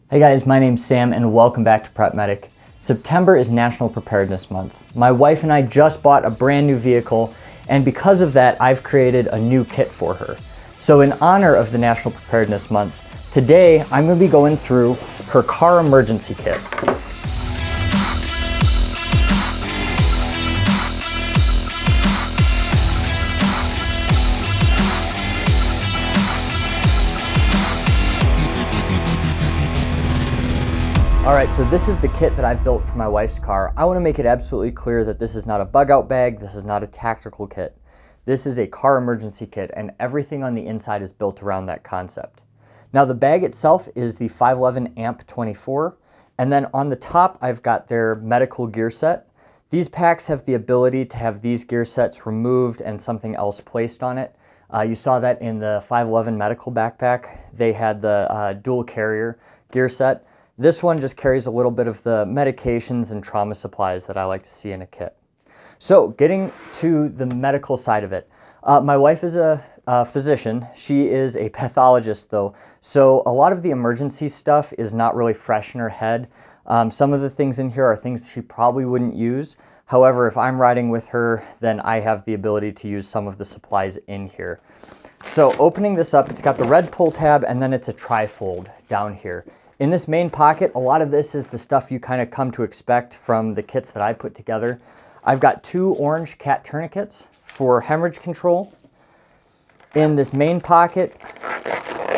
Hey guys, my name's Sam and welcome back to Prep Medic. September is National Preparedness Month. My wife and I just bought a brand new vehicle, and because of that, I've created a new kit for her. So in honor of the National Preparedness Month, today I'm going to be going through her car emergency kit. Alright, so this is the kit that I've built for my wife's car. I want to make it absolutely clear that this is not a bug out bag, this is not a tactical kit. This is a car emergency kit, and everything on the inside is built around that concept. Now the bag itself is the 511 AMP 24, and then on the top I've got their medical gear set. These packs have the ability to have these gear sets removed and something else placed on it. You saw that in the 511 medical backpack. They had the dual carrier gear set. This one just carries a little bit of the medications and trauma supplies that I like to see in a kit. So getting to the medical side of it, my wife is a physician. She is a pathologist though, so a lot of the emergency stuff is not really fresh in her head. Some of the things in here are things she probably wouldn't use. However, if I'm riding with her, then I have the ability to use some of the supplies in here. So opening this up, it's got the red pull tab and then it's a tri-fold down here. In this main pocket, a lot of this is the stuff you kind of come to expect from the kits that I put together. I've got 2 orange cat tourniquets for hemorrhage control. In this main pocket,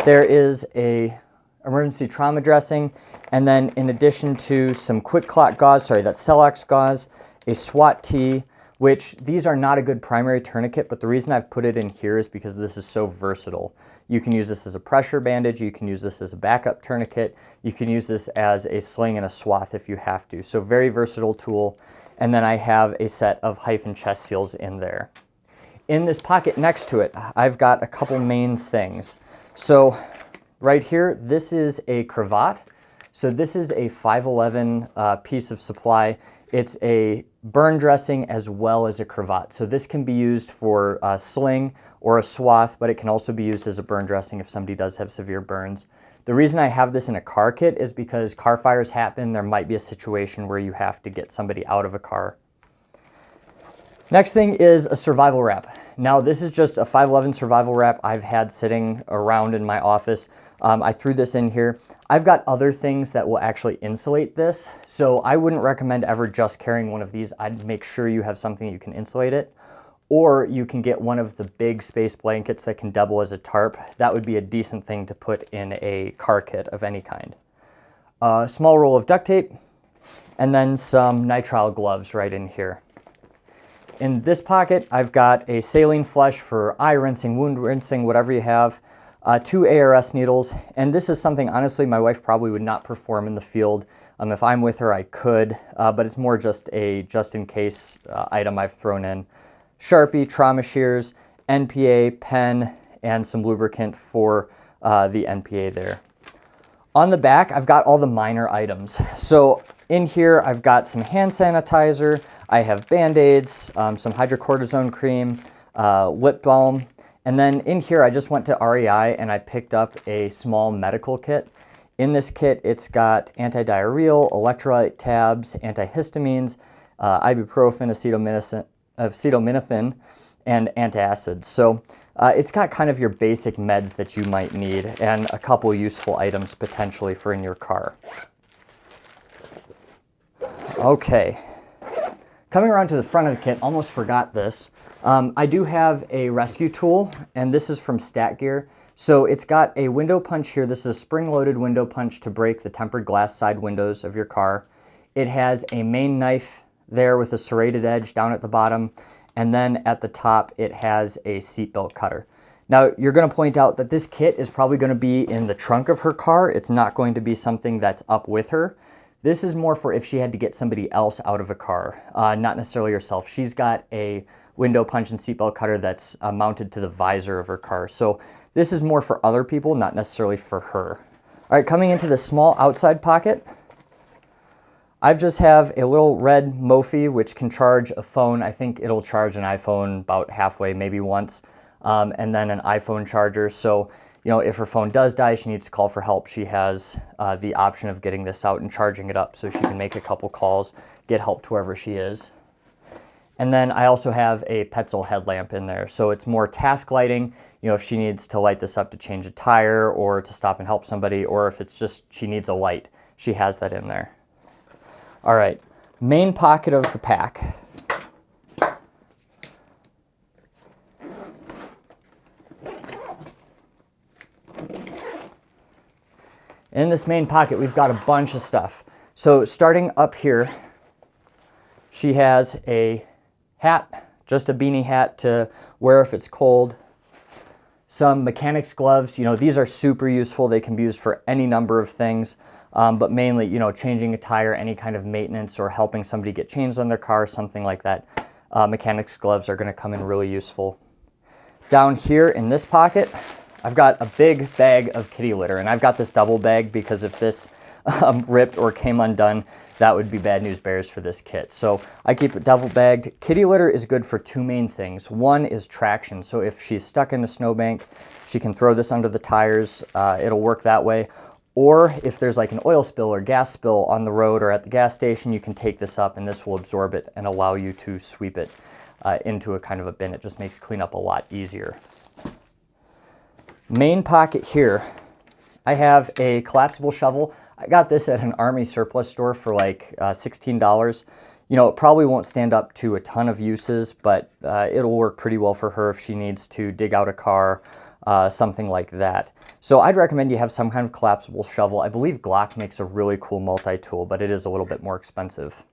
there is a emergency trauma dressing, and then in addition to some quick clot gauze, that's Celox gauze, a SWAT tee, which these are not a good primary tourniquet, but the reason I've put it in here is because this is so versatile. You can use this as a pressure bandage, you can use this as a backup tourniquet, you can use this as a sling and a swath if you have to. So very versatile tool. And then I have a set of hyphen chest seals in there. In this pocket next to it, I've got a couple main things. So right here, this is a cravat. So this is a 511 piece of supply. It's a burn dressing as well as a cravat. So this can be used for a sling or a swath, but it can also be used as a burn dressing if somebody does have severe burns. The reason I have this in a car kit is because car fires happen. There might be a situation where you have to get somebody out of a car. Next thing is a survival wrap. Now this is just a 511 survival wrap I've had sitting around in my office. I threw this in here. I've got other things that will actually insulate this, so I wouldn't recommend ever just carrying one of these. I'd make sure you have something you can insulate it, or you can get one of the big space blankets that can double as a tarp. That would be a decent thing to put in a car kit of any kind. A small roll of duct tape, and then some nitrile gloves right in here. In this pocket, I've got a saline flush for eye rinsing, wound rinsing, whatever you have, 2 ARS needles, and this is something, honestly, my wife probably would not perform in the field. If I'm with her, I could, but it's more just a just-in-case item I've thrown in. Sharpie, trauma shears, NPA, pen, and some lubricant for the NPA there. On the back, I've got all the minor items. So in here, I've got some hand sanitizer, I have Band-Aids, some hydrocortisone cream, lip balm, and then in here I just went to REI and I picked up a small medical kit. In this kit, it's got antidiarrheal, electrolyte tabs, antihistamines, ibuprofen, acetaminophen, and antacids. So it's got kind of your basic meds that you might need and a couple useful items potentially for in your car. Okay, coming around to the front of the kit, almost forgot this. I do have a rescue tool, and this is from Stat Gear. So it's got a window punch here. This is a spring-loaded window punch to break the tempered glass side windows of your car. It has a main knife there with a serrated edge down at the bottom, and then at the top it has a seatbelt cutter. Now you're going to point out that this kit is probably going to be in the trunk of her car. It's not going to be something that's up with her. This is more for if she had to get somebody else out of a car, not necessarily herself. She's got a window punch and seatbelt cutter that's mounted to the visor of her car. So this is more for other people, not necessarily for her. All right, coming into the small outside pocket, I just have a little red Mophie, which can charge a phone. I think it'll charge an iPhone about halfway, maybe once, and then an iPhone charger. So you know, if her phone does die, she needs to call for help, she has the option of getting this out and charging it up so she can make a couple calls, get help to wherever she is. And then I also have a Petzl headlamp in there. So it's more task lighting, you know, if she needs to light this up to change a tire or to stop and help somebody, or if it's just she needs a light, she has that in there. All right, main pocket of the pack. In this main pocket, we've got a bunch of stuff. So starting up here, she has a hat, just a beanie hat to wear if it's cold. Some mechanics gloves, you know, these are super useful. They can be used for any number of things, but mainly, you know, changing a tire, any kind of maintenance, or helping somebody get changed on their car, something like that. Mechanics gloves are going to come in really useful. Down here in this pocket, I've got a big bag of kitty litter, and I've got this double bag because if this ripped or came undone, that would be bad news bears for this kit. So I keep it double bagged. Kitty litter is good for two main things. One is traction. So if she's stuck in a snowbank, she can throw this under the tires. It'll work that way. Or if there's like an oil spill or gas spill on the road or at the gas station, you can take this up and this will absorb it and allow you to sweep it into a kind of a bin. It just makes cleanup a lot easier. Main pocket here, I have a collapsible shovel. I got this at an Army surplus store for like $16. You know, it probably won't stand up to a ton of uses, but it'll work pretty well for her if she needs to dig out a car, something like that. So I'd recommend you have some kind of collapsible shovel. I believe Glock makes a really cool multi-tool, but it is a little bit more expensive.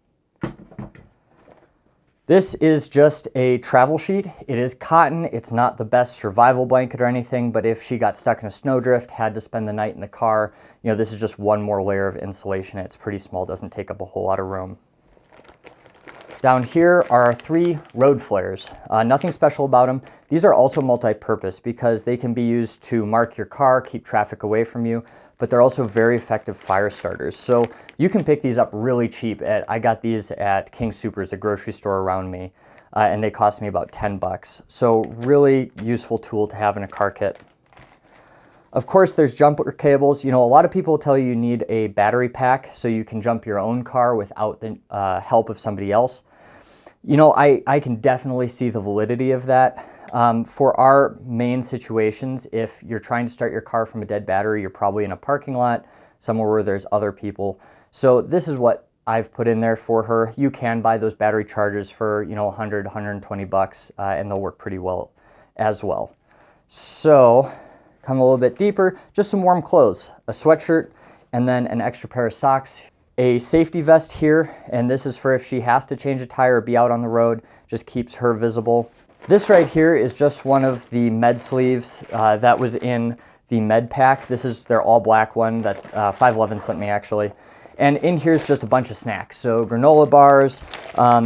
This is just a travel sheet. It is cotton. It's not the best survival blanket or anything, but if she got stuck in a snowdrift, had to spend the night in the car, you know, this is just one more layer of insulation. It's pretty small, doesn't take up a whole lot of room. Down here are 3 road flares. Nothing special about them. These are also multi-purpose because they can be used to mark your car, keep traffic away from you, but they're also very effective fire starters. So you can pick these up really cheap. I got these at King Soopers, a grocery store around me, and they cost me about 10 bucks. So really useful tool to have in a car kit. Of course, there's jumper cables. You know, a lot of people tell you need a battery pack so you can jump your own car without the help of somebody else. You know, I can definitely see the validity of that. For our main situations, if you're trying to start your car from a dead battery, you're probably in a parking lot, somewhere where there's other people. So this is what I've put in there for her. You can buy those battery chargers for, you know, 100, 120 bucks, and they'll work pretty well as well. So come a little bit deeper, just some warm clothes, a sweatshirt, and then an extra pair of socks. A safety vest here, and this is for if she has to change a tire or be out on the road, just keeps her visible. This right here is just one of the med sleeves that was in the med pack. This is their all black one that 511 sent me actually. And in here is just a bunch of snacks. So granola bars,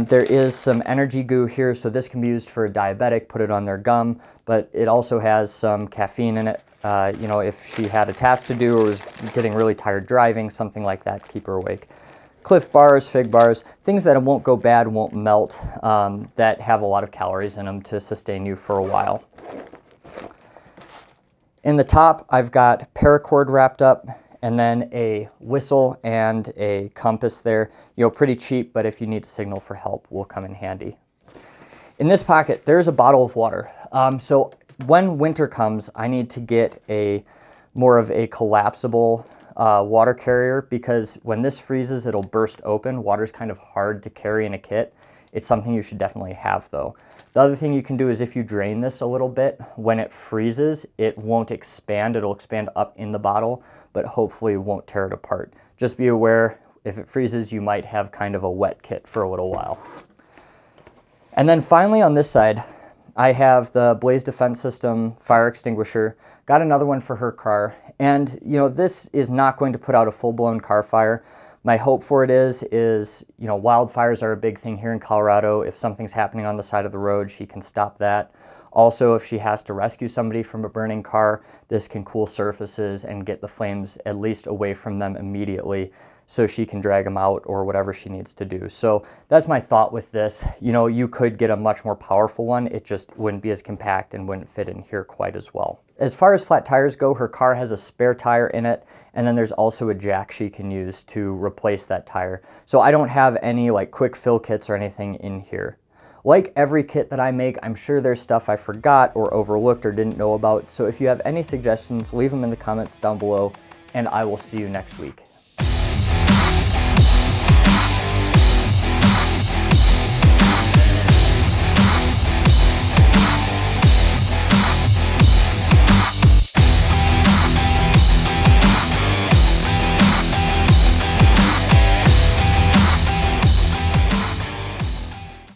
there is some energy goo here, so this can be used for a diabetic, put it on their gum, but it also has some caffeine in it. You know, if she had a task to do or was getting really tired driving, something like that, keep her awake. Cliff bars, fig bars, things that won't go bad, won't melt, that have a lot of calories in them to sustain you for a while. In the top, I've got paracord wrapped up, and then a whistle and a compass there. You know, pretty cheap, but if you need to signal for help, will come in handy. In this pocket, there's a bottle of water. So when winter comes, I need to get more of a collapsible water carrier, because when this freezes, it'll burst open. Water's kind of hard to carry in a kit. It's something you should definitely have though. The other thing you can do is if you drain this a little bit, when it freezes, it won't expand. It'll expand up in the bottle, but hopefully it won't tear it apart. Just be aware, if it freezes, you might have kind of a wet kit for a little while. And then finally on this side, I have the Blaze Defense System fire extinguisher. Got another one for her car. And you know, this is not going to put out a full-blown car fire. My hope for it is, you know, wildfires are a big thing here in Colorado. If something's happening on the side of the road, she can stop that. Also, if she has to rescue somebody from a burning car, this can cool surfaces and get the flames at least away from them immediately. so she can drag them out or whatever she needs to do. So that's my thought with this. You know, you could get a much more powerful one. It just wouldn't be as compact and wouldn't fit in here quite as well. As far as flat tires go, her car has a spare tire in it, and then there's also a jack she can use to replace that tire. So I don't have any like quick fill kits or anything in here. Like every kit that I make, I'm sure there's stuff I forgot or overlooked or didn't know about. So if you have any suggestions, leave them in the comments down below, and I will see you next week.